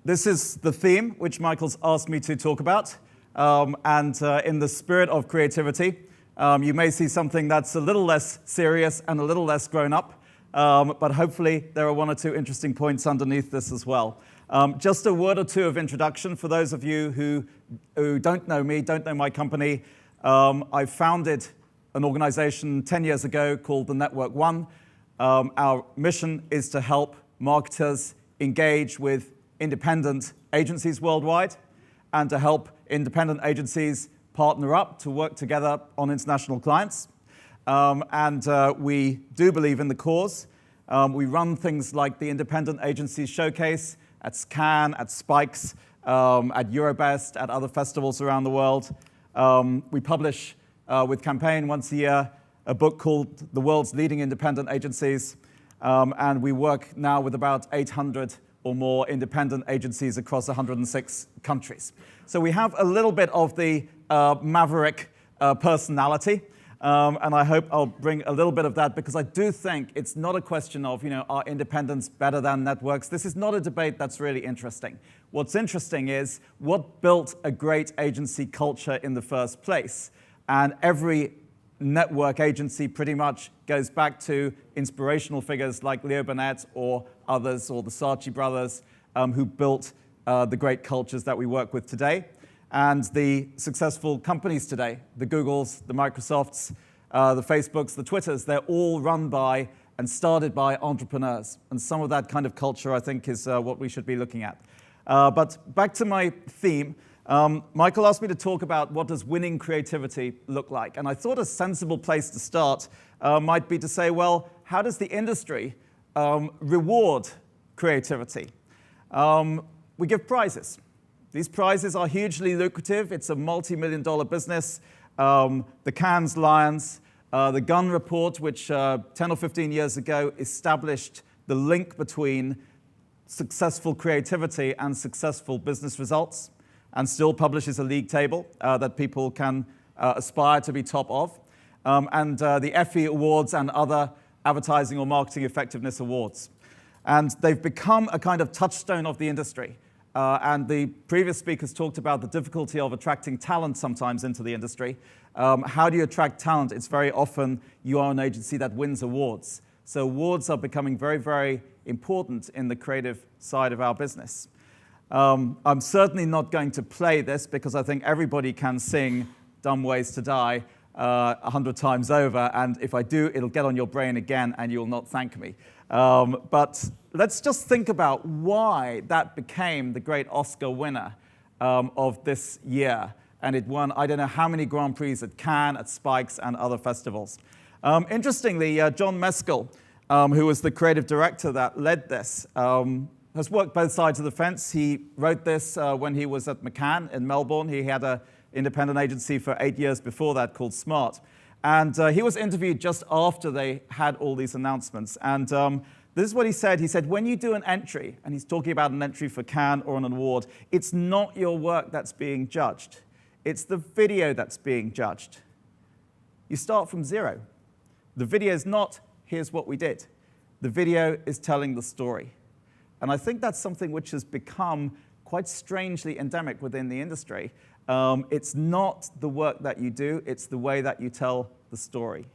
This is the theme which Michael's asked me to talk about. In the spirit of creativity, you may see something that's a little less serious and a little less grown up, but hopefully there are one or two interesting points underneath this as well. Just a word or two of introduction for those of you who don't know me, don't know my company. I founded an organization 10 years ago called thenetworkone. Our mission is to help marketers engage with independent agencies worldwide and to help independent agencies partner up to work together on international clients. We do believe in the cause. We run things like the Independent Agencies Showcase at Cannes, at Spikes, at Eurobest, at other festivals around the world. We publish with Campaign once a year a book called The World's Leading Independent Agencies. And we work now with about 800 or more independent agencies across 106 countries. So we have a little bit of the maverick personality. And I hope I'll bring a little bit of that because I do think it's not a question of, are independents better than networks? This is not a debate that's really interesting. What's interesting is what built a great agency culture in the first place. And every network agency pretty much goes back to inspirational figures like Leo Burnett or others, or the Saatchi brothers, who built the great cultures that we work with today. And the successful companies today, the Googles, the Microsofts, the Facebooks, the Twitters, they're all run by and started by entrepreneurs. And some of that kind of culture, I think, is what we should be looking at. But back to my theme. Michael asked me to talk about what does winning creativity look like. And I thought a sensible place to start might be to say, well, how does the industry reward creativity? We give prizes. These prizes are hugely lucrative. It's a multi-million-dollar business. The Cannes Lions, the Gunn Report, which 10 or 15 years ago established the link between successful creativity and successful business results, and still publishes a league table that people can aspire to be top of. The Effie Awards and other advertising or marketing effectiveness awards. And they've become a kind of touchstone of the industry. And the previous speakers talked about the difficulty of attracting talent sometimes into the industry. How do you attract talent? It's very often you are an agency that wins awards. So awards are becoming very, very important in the creative side of our business. I'm certainly not going to play this because I think everybody can sing Dumb Ways to Die 100 times over, and if I do, it'll get on your brain again and you'll not thank me. But let's just think about why that became the great Oscar winner of this year. And it won, I don't know how many Grand Prix at Cannes, at Spikes, and other festivals. Interestingly, John Mescal, who was the creative director that led this, has worked both sides of the fence. He wrote this when he was at McCann in Melbourne. He had an independent agency for 8 years before that called Smart. And he was interviewed just after they had all these announcements. And this is what he said. He said, when you do an entry, and he's talking about an entry for Cannes or an award, it's not your work that's being judged. It's the video that's being judged. You start from zero. The video is not, here's what we did. The video is telling the story. And I think that's something which has become quite strangely endemic within the industry. It's not the work that you do, it's the way that you tell the story.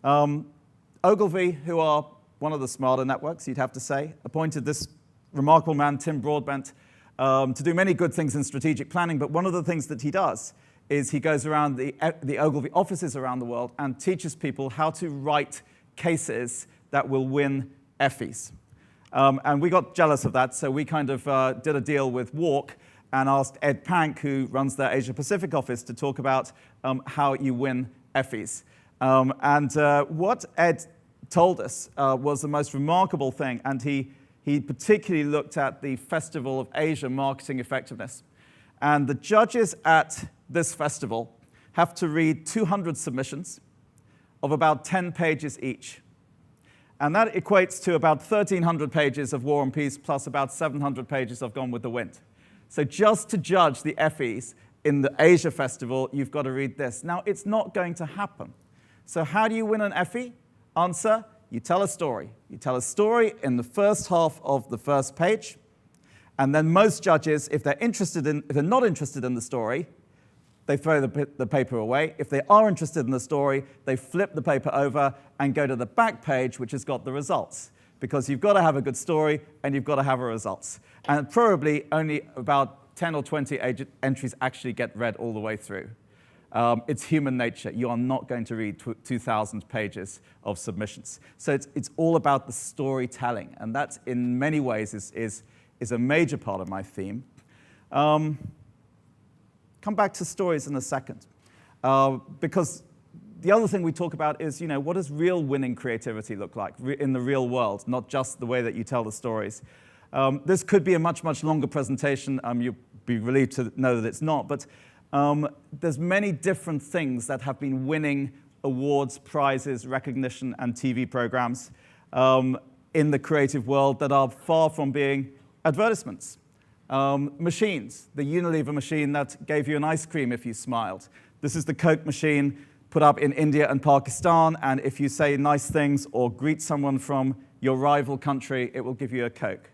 Ogilvy, who are one of the smarter networks, you'd have to say, appointed this remarkable man, Tim Broadbent, to do many good things in strategic planning, but one of the things that he does is he goes around the Ogilvy offices around the world and teaches people how to write cases that will win Effies. And we got jealous of that, so we kind of did a deal with Walk and asked Ed Pank, who runs their Asia-Pacific office, to talk about how you win Effies. What Ed told us was the most remarkable thing, and he particularly looked at the Festival of Asia Marketing Effectiveness. And the judges at this festival have to read 200 submissions of about 10 pages each. And that equates to about 1,300 pages of War and Peace plus about 700 pages of Gone with the Wind. So just to judge the Effies in the Asia Festival, you've got to read this. Now, it's not going to happen. So how do you win an Effie? Answer, you tell a story. You tell a story in the first half of the first page, And then most judges, if they're not interested in the story, they throw the paper away. If they are interested in the story, they flip the paper over and go to the back page, which has got the results. Because you've got to have a good story, and you've got to have results. And probably only about 10 or 20 entries actually get read all the way through. It's human nature. You are not going to read 2,000 pages of submissions. So it's all about the storytelling, and that, in many ways, is a major part of my theme. Come back to stories in a second, because the other thing we talk about is, what does real winning creativity look like in the real world, not just the way that you tell the stories. This could be a much, much longer presentation. You'll be relieved to know that it's not, but there's many different things that have been winning awards, prizes, recognition, and TV programs in the creative world that are far from being advertisements. Machines, the Unilever machine that gave you an ice cream if you smiled. This is the Coke machine put up in India and Pakistan, and if you say nice things or greet someone from your rival country, it will give you a Coke.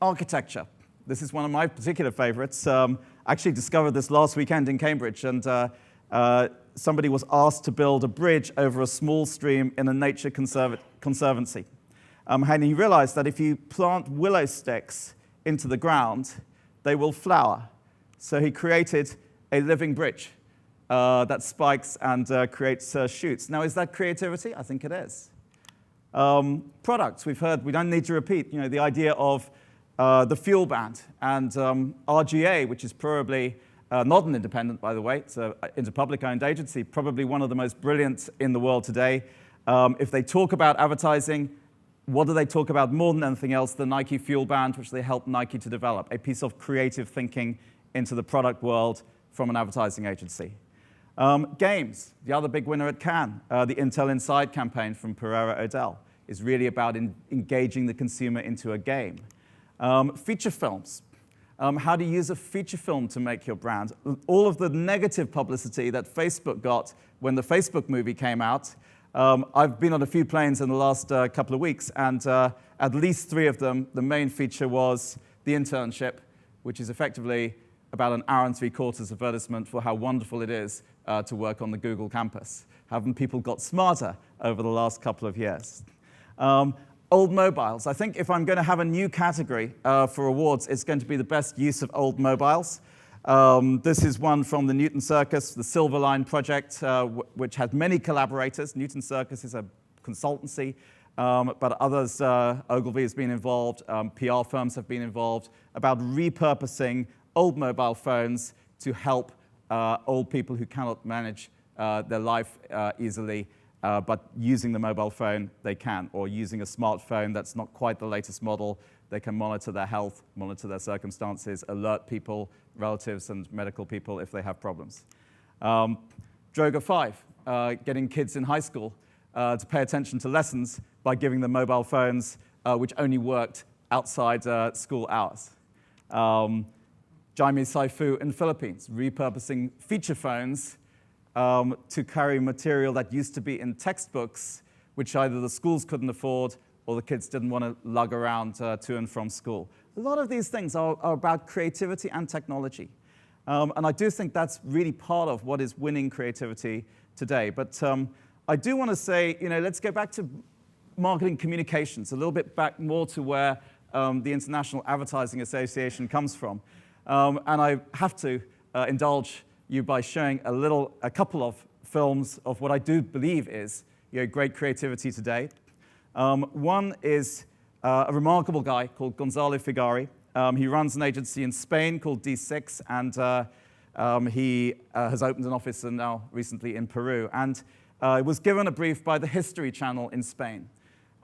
Architecture. This is one of my particular favorites. I actually discovered this last weekend in Cambridge, and somebody was asked to build a bridge over a small stream in a nature conservancy. And he realized that if you plant willow sticks into the ground, they will flower. So he created a living bridge that spikes and creates shoots. Now, is that creativity? I think it is. Products, we've heard, we don't need to repeat, the idea of the fuel band and RGA, which is probably not an independent, by the way, it's an interpublic-owned agency, probably one of the most brilliant in the world today. If they talk about advertising, what do they talk about more than anything else? The Nike Fuel Band, which they helped Nike to develop, a piece of creative thinking into the product world from an advertising agency. Games, the other big winner at Cannes, the Intel Inside campaign from Pereira Odell is really about engaging the consumer into a game. Feature films. How to use a feature film to make your brand. All of the negative publicity that Facebook got when the Facebook movie came out. I've been on a few planes in the last couple of weeks, and at least 3 of them, the main feature was The Internship, which is effectively about an hour and 3/4 advertisement for how wonderful it is to work on the Google campus. Haven't people got smarter over the last couple of years? Old mobiles. I think if I'm going to have a new category for awards, it's going to be the best use of old mobiles. This is one from the Newton Circus, the Silver Line project, which had many collaborators. Newton Circus is a consultancy, but others, Ogilvy has been involved, PR firms have been involved, about repurposing old mobile phones to help old people who cannot manage their life easily, but using the mobile phone they can, or using a smartphone that's not quite the latest model. They can monitor their health, monitor their circumstances, alert people, relatives and medical people if they have problems. Droga 5, getting kids in high school to pay attention to lessons by giving them mobile phones which only worked outside school hours. Jaime Saifu in the Philippines, repurposing feature phones to carry material that used to be in textbooks, which either the schools couldn't afford or the kids didn't want to lug around to and from school. A lot of these things are about creativity and technology. And I do think that's really part of what is winning creativity today. But I do want to say, let's go back to marketing communications, a little bit back more to where the International Advertising Association comes from. And I have to indulge you by showing a couple of films of what I do believe is great creativity today. One is a remarkable guy called Gonzalo Figari. He runs an agency in Spain called D6, and he has opened an office now recently in Peru. And was given a brief by the History Channel in Spain.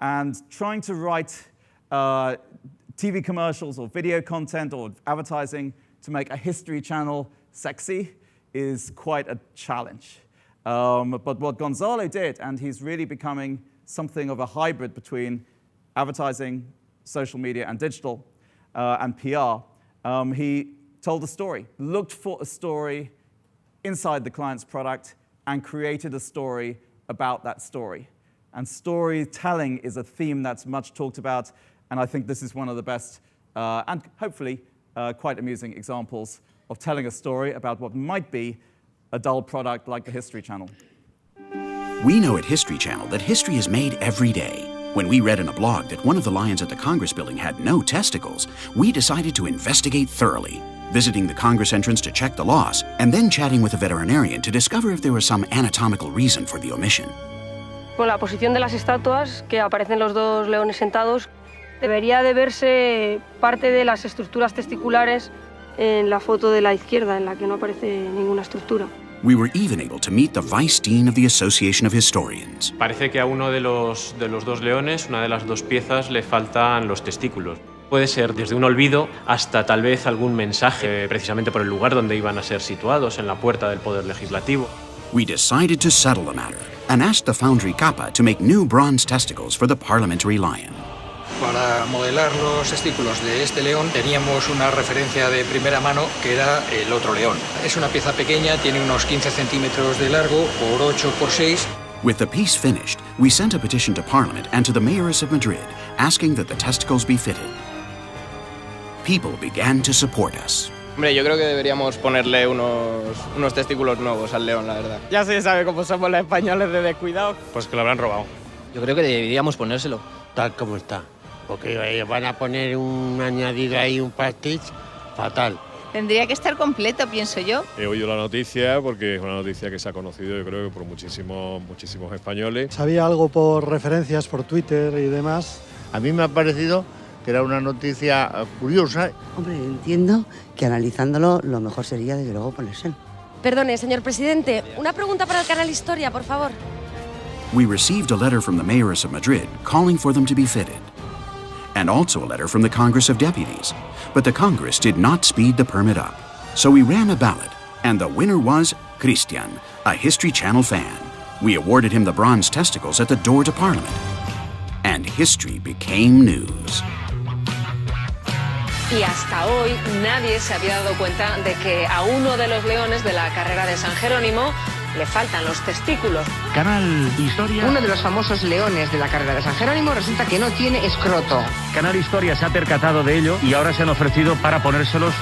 And trying to write TV commercials or video content or advertising to make a History Channel sexy is quite a challenge. But what Gonzalo did, and he's really becoming something of a hybrid between advertising, social media, and digital, and PR, he told a story, looked for a story inside the client's product, and created a story about that story. And storytelling is a theme that's much talked about, and I think this is one of the best and hopefully quite amusing examples of telling a story about what might be a dull product like the History Channel. We know at History Channel that history is made every day. When we read in a blog that one of the lions at the Congress building had no testicles, we decided to investigate thoroughly, visiting the Congress entrance to check the loss, and then chatting with a veterinarian to discover if there was some anatomical reason for the omission. Con la posición de las estatuas, que aparecen los dos leones sentados, debería de verse parte de las estructuras testiculares en la foto de la izquierda, en la que no aparece ninguna estructura. We were even able to meet the Vice Dean of the Association of Historians. Parece que a uno de los dos leones, una de las dos piezas, le faltan los testículos. Puede ser desde un olvido hasta tal vez algún mensaje, precisamente por el lugar donde iban a ser situados, en la puerta del Poder Legislativo. We decided to settle the matter and asked the foundry Kappa to make new bronze testicles for the parliamentary lion. Para modelar los testículos de este león teníamos una referencia de primera mano que era el otro león. Es una pieza pequeña, tiene unos 15 centímetros de largo por 8 por 6. With the piece finished, we sent a petition to Parliament and to the Mayoress of Madrid asking that the testicles be fitted. People began to support us. Hombre, yo creo que deberíamos ponerle unos testículos nuevos al león, la verdad. Ya se sabe cómo somos los españoles de descuidados. Pues que lo habrán robado. Yo creo que deberíamos ponérselo. Tal como está. Porque van a poner un añadido ahí, un pastiche, fatal. Tendría que estar completo, pienso yo. He oído la noticia porque es una noticia que se ha conocido, yo creo, que por muchísimos españoles. Sabía algo por referencias, por Twitter y demás. A mí me ha parecido que era una noticia curiosa. Hombre, entiendo que analizándolo lo mejor sería desde luego ponérselo. Perdone, señor presidente, una pregunta para el canal Historia, por favor. We received a letter from the Mayoress of Madrid calling for them to be fitted, and also a letter from the Congress of Deputies. But the Congress did not speed the permit up. So we ran a ballot, and the winner was Christian, a History Channel fan. We awarded him the bronze testicles at the door to Parliament. And history became news. Y hasta hoy nadie se había dado cuenta de que a uno de los leones de la carrera de San Jerónimo le faltan los testículos. Canal Historia. Uno de los famosos leones de la carrera de San Jerónimo resulta que no tiene escroto. Canal Historia se ha percatado de ello y ahora se han ofrecido para ponérselos.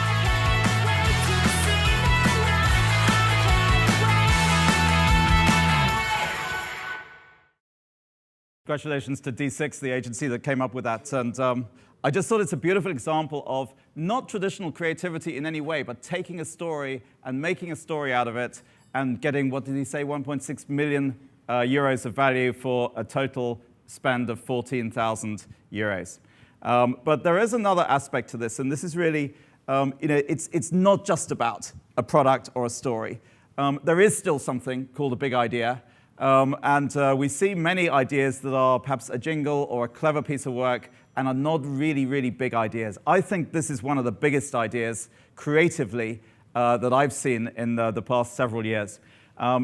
Congratulations to D6, the agency that came up with that. And I just thought it's a beautiful example of not traditional creativity in any way, but taking a story and making a story out of it and getting, what did he say, 1.6 million euros of value for a total spend of 14,000 euros. But there is another aspect to this, and this is really, it's not just about a product or a story. There is still something called a big idea, and we see many ideas that are perhaps a jingle or a clever piece of work and are not really, really big ideas. I think this is one of the biggest ideas creatively that I've seen in the past several years.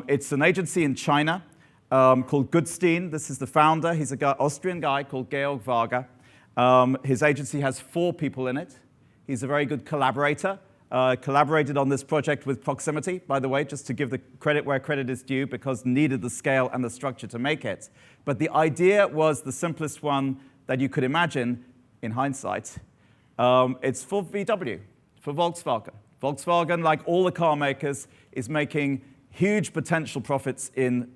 It's an agency in China called Goodstein. This is the founder. He's an Austrian guy called Georg Varga. His agency has 4 people in it. He's a very good collaborator. Collaborated on this project with Proximity, by the way, just to give the credit where credit is due, because needed the scale and the structure to make it. But the idea was the simplest one that you could imagine in hindsight. It's for VW, for Volkswagen. Volkswagen, like all the car makers, is making huge potential profits in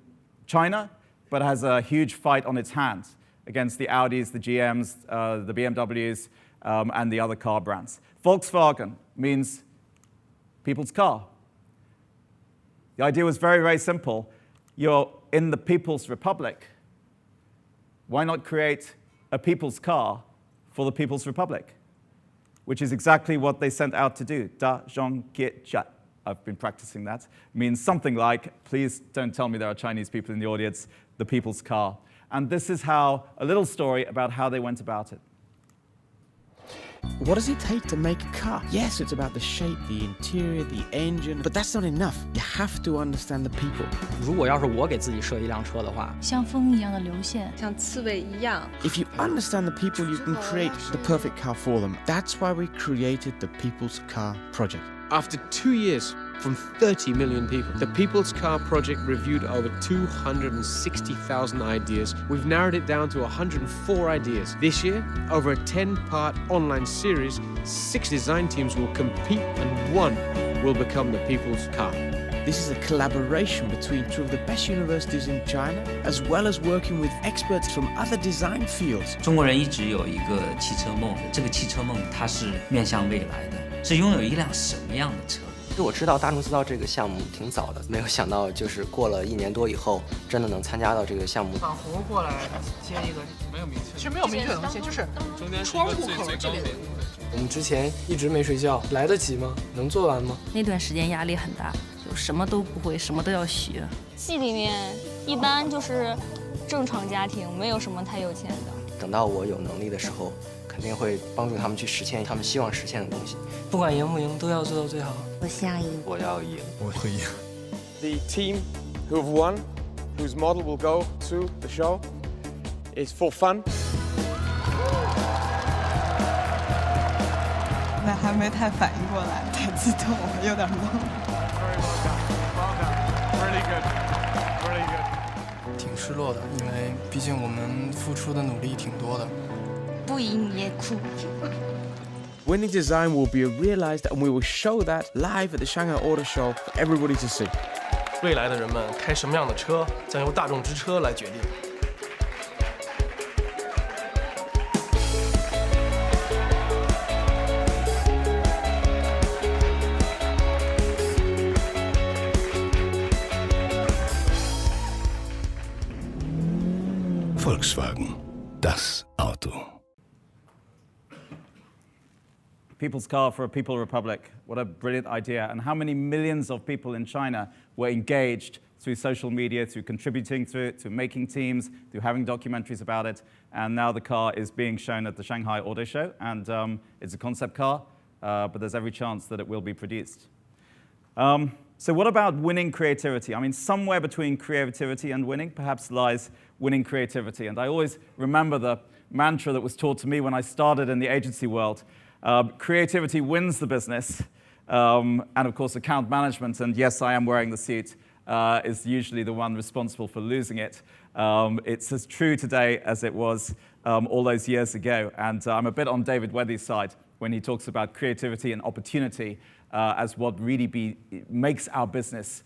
China, but has a huge fight on its hands against the Audis, the GMs, the BMWs, and the other car brands. Volkswagen means people's car. The idea was very, very simple. You're in the People's Republic. Why not create a people's car for the People's Republic? Which is exactly what they sent out to do. Da Zhong Gie Jia. I've been practicing that. It means something like, please don't tell me there are Chinese people in the audience, the people's car. And this is how, a little story about how they went about it. What does it take to make a car? Yes, it's about the shape, the interior, the engine, but that's not enough. You have to understand the people. 如果要是我给自己设一辆车的话，像风一样的流线，像刺猬一样。If you understand the people, you can create the perfect car for them. That's why we created the People's Car Project. After 2 years, from 30 million people. The People's Car Project reviewed over 260,000 ideas. We've narrowed it down to 104 ideas. This year, over a 10-part online series, 6 design teams will compete and 1 will become the People's Car. This is a collaboration between 2 of the best universities in China, as well as working with experts from other design fields. 中国人一直有一个汽车梦，这个汽车梦它是面向未来的，是拥有一辆什么样的车？我知道大众制造这个项目挺早的，没有想到就是过了1年多以后，真的能参加到这个项目。网红过来接一个，没有明确，其实没有明确的东西，就是窗户口这类的。我们之前一直没睡觉，来得及吗？能做完吗？那段时间压力很大。 就什么都不会，什么都要学。系里面一般就是正常家庭，没有什么太有钱的。等到我有能力的时候，肯定会帮助他们去实现他们希望实现的东西。不管赢不赢，都要做到最好。我想赢。我要赢。我会赢。The team who have won, whose model will go to the show, is for fun. 那还没太反应过来，太激动了，有点懵。 挺失落的，因为毕竟我们付出的努力挺多的。不赢也哭。 Winning design will be realized, and we will show that live at the Shanghai Auto Show for everybody to see. 未来的人们开什么样的车，将由大众之车来决定。 Volkswagen, das Auto. People's Car for a People Republic. What a brilliant idea. And how many millions of people in China were engaged through social media, through contributing to it, through making teams, through having documentaries about it. And now the car is being shown at the Shanghai Auto Show. And it's a concept car, but there's every chance that it will be produced. So what about winning creativity? I mean, somewhere between creativity and winning perhaps lies winning creativity. And I always remember the mantra that was taught to me when I started in the agency world. Creativity wins the business. And of course, account management, and yes, I am wearing the suit, is usually the one responsible for losing it. It's as true today as it was all those years ago. And I'm a bit on David Wethy's side when he talks about creativity and opportunity as what really makes our business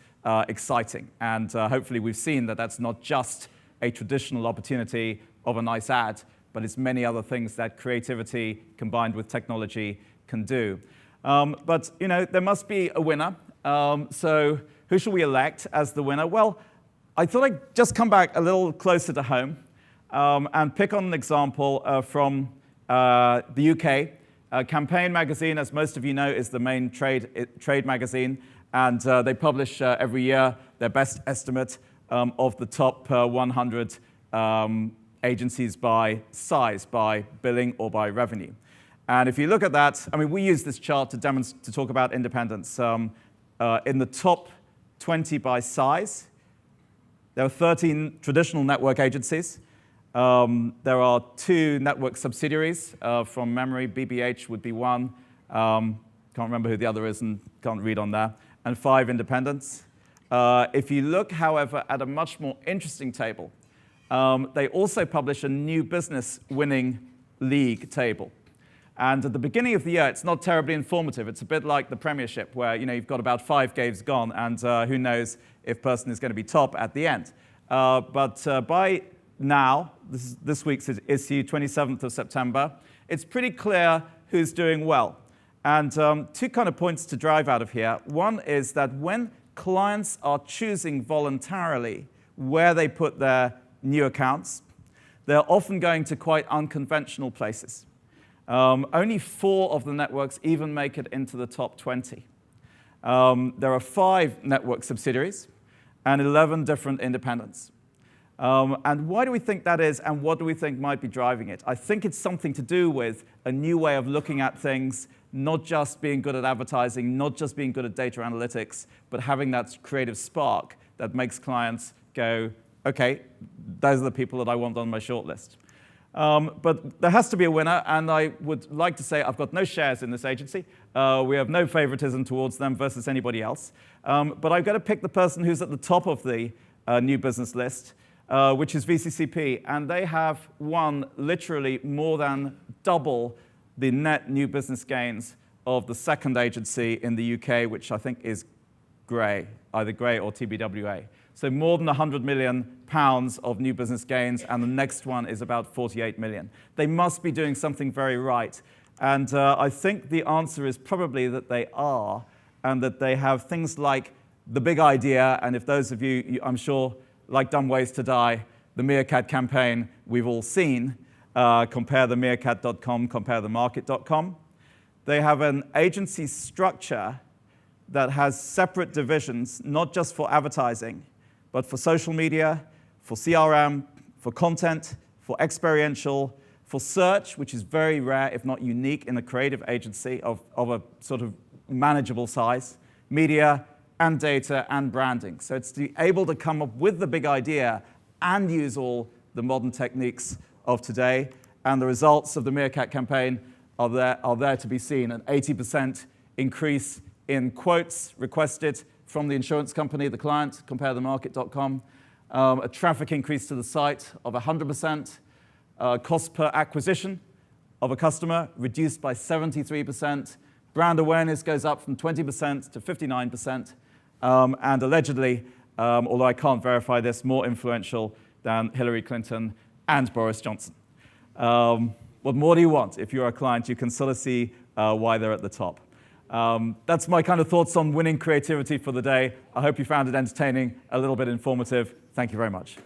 exciting. And hopefully we've seen that that's not just a traditional opportunity of a nice ad, but it's many other things that creativity combined with technology can do. But, you know, there must be a winner. So who shall we elect as the winner? Well, I thought I'd just come back a little closer to home and pick on an example from the UK. Campaign magazine, as most of you know, is the main trade magazine, and they publish every year their best estimate of the top 100 agencies by size, by billing or by revenue. And if you look at that, I mean, we use this chart to talk about independence. In the top 20 by size, there are 13 traditional network agencies. There are 2 network subsidiaries. From memory, BBH would be one. Can't remember who the other is and can't read on there. And 5 independents. If you look, however, at a much more interesting table, they also publish a new business winning league table. And at the beginning of the year, it's not terribly informative. It's a bit like the Premiership, where you've got about 5 games gone, and who knows if person is going to be top at the end. But by now, this week's issue, 27th of September, it's pretty clear who's doing well. And 2 kind of points to drive out of here. One is that when clients are choosing voluntarily where they put their new accounts, they're often going to quite unconventional places. Only 4 of the networks even make it into the top 20. There are 5 network subsidiaries and 11 different independents. And why do we think that is, and what do we think might be driving it? I think it's something to do with a new way of looking at things, not just being good at advertising, not just being good at data analytics, but having that creative spark that makes clients go, okay, those are the people that I want on my shortlist. But there has to be a winner, and I would like to say I've got no shares in this agency. We have no favoritism towards them versus anybody else. But I've got to pick the person who's at the top of the new business list, which is VCCP. And they have won literally more than double the net new business gains of the second agency in the UK, which I think is Grey, either Grey or TBWA. So more than £100 million of new business gains, and the next one is about 48 million. They must be doing something very right. And I think the answer is probably that they are, and that they have things like the big idea, and if those of you, I'm sure, like Dumb Ways to Die, the Meerkat campaign we've all seen, compare themeerkat.com, compare themarket.com. They have an agency structure that has separate divisions, not just for advertising, but for social media, for CRM, for content, for experiential, for search, which is very rare, if not unique, in a creative agency of a sort of manageable size, media, and data, and branding. So it's to be able to come up with the big idea and use all the modern techniques of today. And the results of the Meerkat campaign are there to be seen. An 80% increase in quotes requested from the insurance company, the client, comparethemarket.com. A traffic increase to the site of 100%. Cost per acquisition of a customer reduced by 73%. Brand awareness goes up from 20% to 59%. And allegedly, although I can't verify this, more influential than Hillary Clinton and Boris Johnson. What more do you want? If you're a client, you can sort of see why they're at the top. That's my kind of thoughts on winning creativity for the day. I hope you found it entertaining, a little bit informative. Thank you very much.